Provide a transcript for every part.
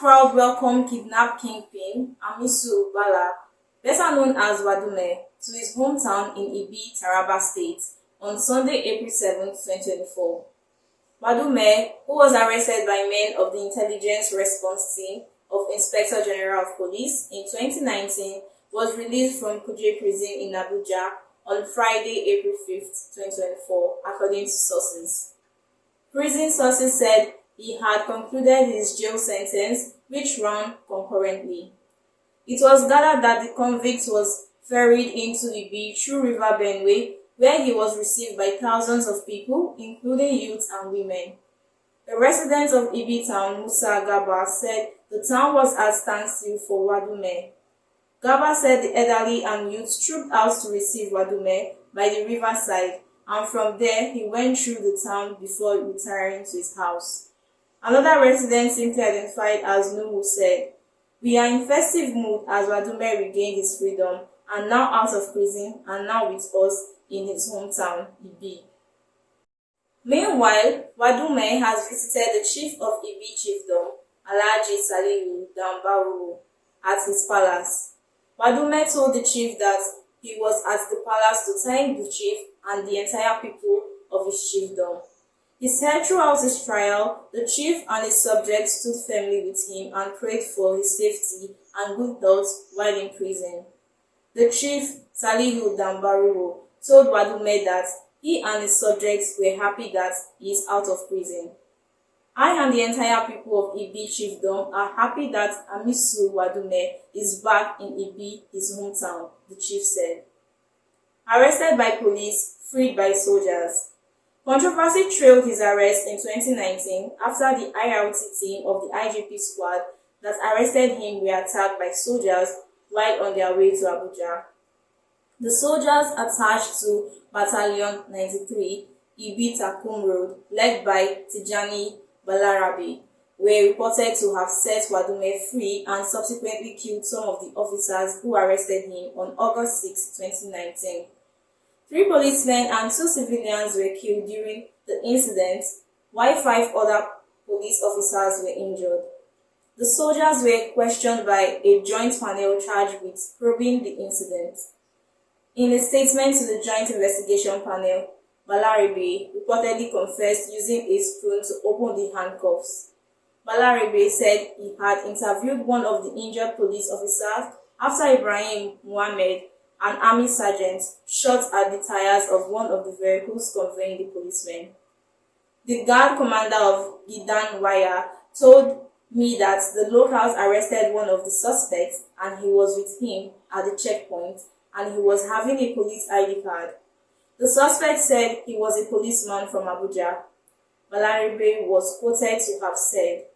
crowd welcomed kidnap kingpin Amisu Bala, better known as Wadume, to his hometown in Ibi, Taraba State on Sunday, April 7, 2024. Wadume, who was arrested by men of the Intelligence Response Team of Inspector General of Police in 2019, was released from Kuje Prison in Abuja on Friday, April 5, 2024, according to sources. Prison sources said he had concluded his jail sentence, which ran concurrently. It was gathered that the convict was ferried into Ibi through River Benue, where he was received by thousands of people, including youths and women. A resident of Ibi town, Musa Gaba, said the town was at standstill for Wadume. Gaba said the elderly and youths trooped out to receive Wadume by the riverside, and from there he went through the town before retiring to his house. Another resident, simply identified as Nuhu, said, "We are in festive mood as Wadume regained his freedom and now out of prison and now with us in his hometown, Ibi." Meanwhile, Wadume has visited the chief of Ibi chiefdom, Alhaji Salihu Dambaru, at his palace. Wadume told the chief that he was at the palace to thank the chief and the entire people of his chiefdom. He said throughout his trial, the chief and his subjects stood firmly with him and prayed for his safety and good health while in prison. The chief, Salihu Dambaru, told Wadume that he and his subjects were happy that he is out of prison. "I and the entire people of Ibi chiefdom are happy that Amisu Wadume is back in Ibi, his hometown," the chief said. Arrested by police, freed by soldiers. Controversy trailed his arrest in 2019 after the IRT team of the IGP squad that arrested him were attacked by soldiers while on their way to Abuja. The soldiers attached to Battalion 93, Ibi Takum Road, led by Tijani Balarabe, were reported to have set Wadume free and subsequently killed some of the officers who arrested him on August 6, 2019. 3 policemen and 2 civilians were killed during the incident, while 5 other police officers were injured. The soldiers were questioned by a joint panel charged with probing the incident. In a statement to the Joint Investigation Panel, Balarabe reportedly confessed using a spoon to open the handcuffs. Balarabe said he had interviewed one of the injured police officers after Ibrahim Muhammad, an army sergeant, shot at the tires of one of the vehicles conveying the policemen. The guard commander of Gidan Waya told me that the locals arrested one of the suspects and he was with him at the checkpoint and he was having a police ID card. The suspect said he was a policeman from Abuja. Balarabe was quoted to have said,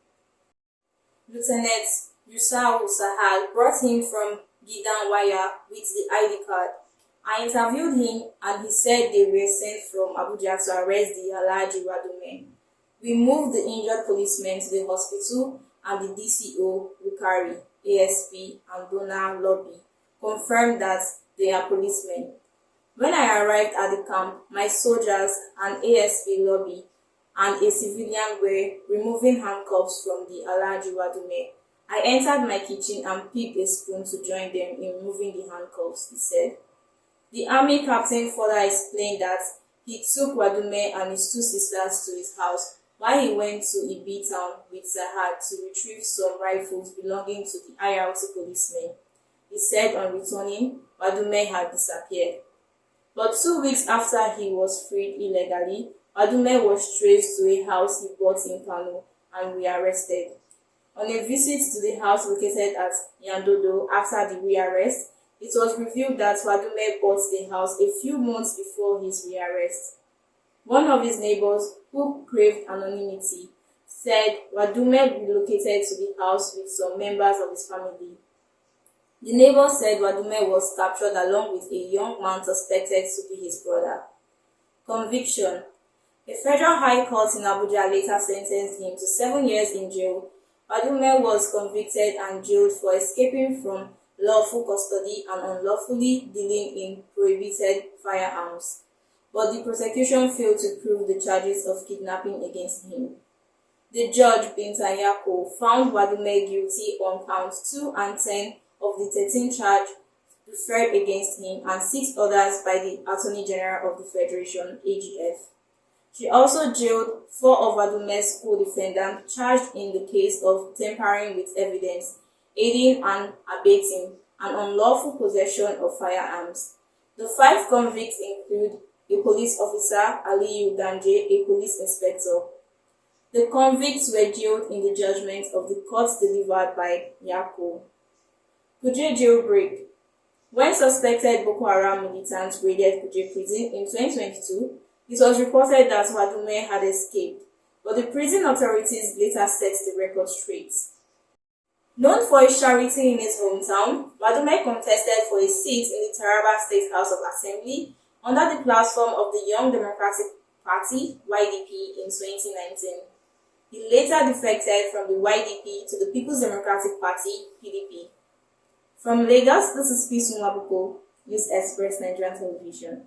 "Lieutenant Yusau Sahal brought him from Gidan Waya with the ID card. I interviewed him and he said they were sent from Abuja to arrest the Alhaji Wadume. We moved the injured policemen to the hospital and the DCO, Bukari, ASP, and Dona Lobby confirmed that they are policemen. When I arrived at the camp, my soldiers, an ASP lobby, and a civilian were removing handcuffs from the Alhaji Wadume. I entered my kitchen and picked a spoon to join them in removing the handcuffs," he said. The army captain further explained that he took Wadume and his 2 sisters to his house while he went to Ibi town with Sahad to retrieve some rifles belonging to the IRT policemen. He said on returning, Wadume had disappeared. But 2 weeks after he was freed illegally, Wadume was traced to a house he bought in Kano and rearrested. On a visit to the house located at Yandodo after the rearrest, it was revealed that Wadume bought the house a few months before his rearrest. One of his neighbors, who craved anonymity, said Wadume relocated to the house with some members of his family. The neighbor said Wadume was captured along with a young man suspected to be his brother. Conviction. A federal high court in Abuja later sentenced him to 7 years in jail. Wadume was convicted and jailed for escaping from lawful custody and unlawfully dealing in prohibited firearms, but the prosecution failed to prove the charges of kidnapping against him. The judge, Binta Yako, found Wadume guilty on counts 2 and 10 of the 13 charge referred against him and 6 others by the Attorney General of the Federation, AGF. She also jailed 4 of Wadume's co-defendants charged in the case of tampering with evidence, aiding and abetting, and unlawful possession of firearms. The 5 convicts include a police officer, Aliyu Danje, a police inspector. The convicts were jailed in the judgment of the court delivered by Yako. Kuje jailbreak. When suspected Boko Haram militants raided Kuje prison in 2022, it was reported that Wadume had escaped, but the prison authorities later set the record straight. Known for his charity in his hometown, Wadume contested for a seat in the Taraba State House of Assembly under the platform of the Young Democratic Party (YDP) in 2019. He later defected from the YDP to the People's Democratic Party (PDP). From Lagos, this is Peace Nwabuko, News Express Nigerian Television.